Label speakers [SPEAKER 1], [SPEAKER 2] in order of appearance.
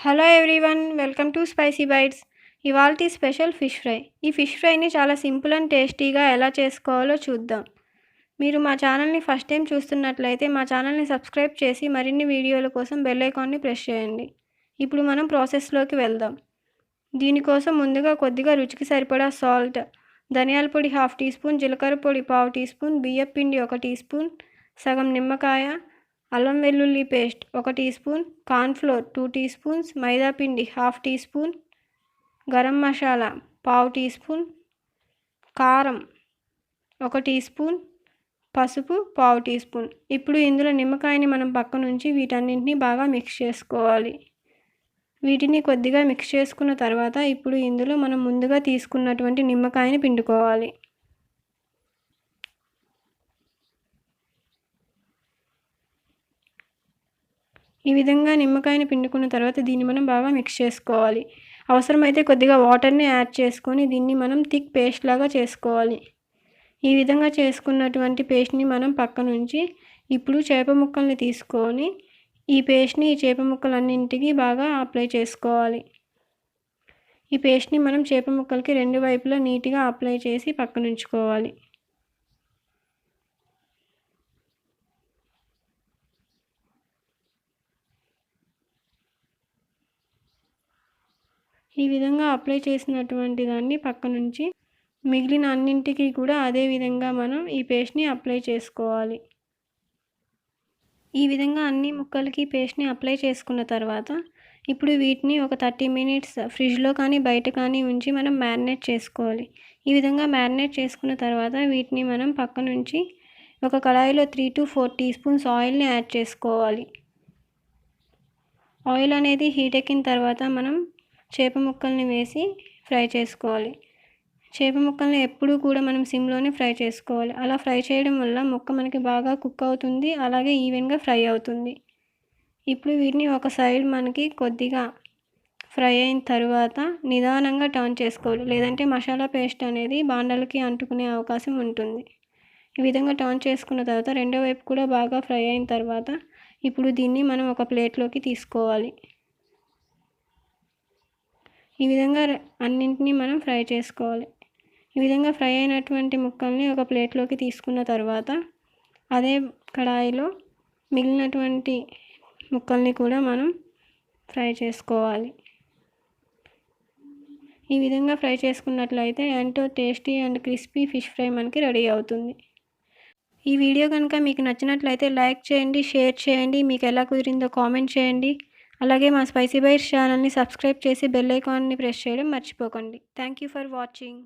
[SPEAKER 1] Hello everyone, welcome to spicy bites. ఇవాల్టి special fish fry. ఈ fish ఫ్రైని చాలా సింపుల్ అండ్ టేస్టీగా ఎలా చేసుకోవాలో చూద్దాం. మీరు మా ఛానల్ని ఫస్ట్ టైం చూస్తున్నట్లయితే మా ఛానల్ని సబ్స్క్రైబ్ చేసి మరిన్ని వీడియోల కోసం బెల్ ఐకాన్ని ప్రెస్ చేయండి. ఇప్పుడు మనం ప్రాసెస్లోకి వెళ్దాం. దీనికోసం ముందుగా కొద్దిగా రుచికి సరిపడా సాల్ట్, ధనియాల పొడి 1/2 టీ స్పూన్, జీలకర్ర పొడి 1/2 టీ స్పూన్, బియ్యం పిండి 1 టీ స్పూన్, సగం నిమ్మకాయ, అల్లం వెల్లుల్లి paste 1 teaspoon, cornflour 2 teaspoons, మైదా పిండి 1/2 teaspoon, garam masala 1/2 teaspoon, కారం 1 టీ స్పూన్, పసుపు 1/2 టీ స్పూన్. ఇప్పుడు ఇందులో నిమ్మకాయని మనం పక్కన ఉంచి వీటన్నింటినీ బాగా మిక్స్ చేసుకోవాలి. వీటిని కొద్దిగా మిక్స్ చేసుకున్న తర్వాత ఇప్పుడు ఇందులో మనం ముందుగా తీసుకున్నటువంటి నిమ్మకాయని పిండుకోవాలి. ఈ విధంగా నిమ్మకాయని పిండుకున్న తర్వాత దీన్ని మనం బాగా మిక్స్ చేసుకోవాలి. అవసరమైతే కొద్దిగా వాటర్ని యాడ్ చేసుకొని దీన్ని మనం థిక్ పేస్ట్ లాగా చేసుకోవాలి. ఈ విధంగా చేసుకున్నటువంటి పేస్ట్ని మనం పక్కన ఉంచి ఇప్పుడు చేప ముక్కల్ని తీసుకొని ఈ పేస్ట్ని ఈ చేప ముక్కలన్నింటికి బాగా అప్లై చేసుకోవాలి. ఈ పేస్ట్ని మనం చేప ముక్కలకి రెండు వైపులా నీట్గా అప్లై చేసి పక్కన ఉంచుకోవాలి. ఈ విధంగా అప్లై చేసినటువంటి దాన్ని పక్క నుంచి మిగిలిన అన్నింటికి కూడా అదే విధంగా మనం ఈ పేస్ట్ని అప్లై చేసుకోవాలి. ఈ విధంగా అన్ని ముక్కలకి పేస్ట్ని అప్లై చేసుకున్న తర్వాత ఇప్పుడు వీటిని ఒక 30 మినిట్స్ ఫ్రిడ్జ్లో కానీ బయట కానీ ఉంచి మనం మ్యారినేట్ చేసుకోవాలి. ఈ విధంగా మ్యారినేట్ చేసుకున్న తర్వాత వీటిని మనం పక్క నుంచి ఒక కడాయిలో 3 to 4 టీ స్పూన్స్ ఆయిల్ని యాడ్ చేసుకోవాలి. ఆయిల్ అనేది హీట్ ఎక్కిన తర్వాత మనం చేప ముక్కల్ని వేసి ఫ్రై చేసుకోవాలి. చేప ముక్కల్ని ఎప్పుడూ కూడా మనం సిమ్లోనే ఫ్రై చేసుకోవాలి. అలా ఫ్రై చేయడం వల్ల ముక్క మనకి బాగా కుక్ అవుతుంది, అలాగే ఈవెన్గా ఫ్రై అవుతుంది. ఇప్పుడు వీటిని ఒక సైడ్ మనకి కొద్దిగా ఫ్రై అయిన తర్వాత నిదానంగా టర్న్ చేసుకోవాలి, లేదంటే మసాలా పేస్ట్ అనేది బాండలకి అంటుకునే అవకాశం ఉంటుంది. ఈ విధంగా టర్న్ చేసుకున్న తర్వాత రెండో వైపు కూడా బాగా ఫ్రై అయిన తర్వాత ఇప్పుడు దీన్ని మనం ఒక ప్లేట్లోకి తీసుకోవాలి. ఈ విధంగా అన్నింటినీ మనం ఫ్రై చేసుకోవాలి. ఈ విధంగా ఫ్రై అయినటువంటి ముక్కల్ని ఒక ప్లేట్లోకి తీసుకున్న తర్వాత అదే కడాయిలో మిగిలినటువంటి ముక్కల్ని కూడా మనం ఫ్రై చేసుకోవాలి. ఈ విధంగా ఫ్రై చేసుకున్నట్లయితే ఎంతో tasty and crispy fish fry మనకి రెడీ అవుతుంది. ఈ వీడియో కనుక మీకు నచ్చినట్లయితే లైక్ చేయండి, షేర్ చేయండి, మీకు ఎలా కుదిరిందో కామెంట్ చేయండి. అలాగే మా స్పైసీ బైట్స్ ఛానల్ని సబ్స్క్రైబ్ చేసి బెల్ ఐకాన్ని ప్రెస్ చేయడం మర్చిపోకండి. Thank you for watching.